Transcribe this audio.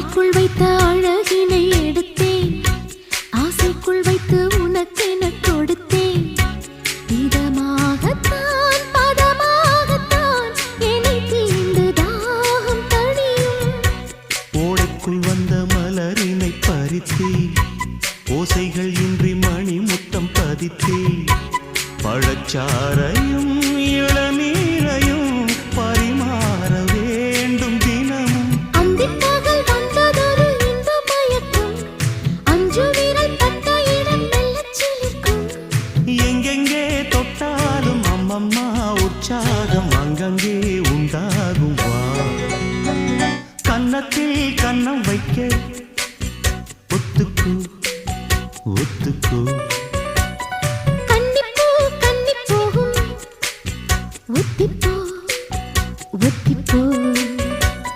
ஆடைக்குள் வைத்த அழகினை எடுத்தேன், ஆசைக்குள் வைத்து உனக்கென கொடுத்தேன். இதமாகத்தான் பதமாகத்தான் என்னை தீண்டு தாகம் தணியும். ஓடைக்குள் வந்த மலரினை பறித்தே, ஓசைகள் இன்றி மணி முத்தம் பதித்தே, பழச்சாரையும் இளநீரையும் பரிமாற வேண்டும் தினமும். அந்திப்பகல் வந்ததொரு இன்ப மயக்கம், அஞ்சு விரல் பட்ட இடம் மெல்லச் சிலிர்க்கும். எங்கெங்கே தொட்டாலும் அம்மம்மா உற்சாகம் அங்கங்கே உண்டாகும். வா கன்னத்தில் கன்னம் வைக்க ஒத்துக்கு ஒத்துக்கு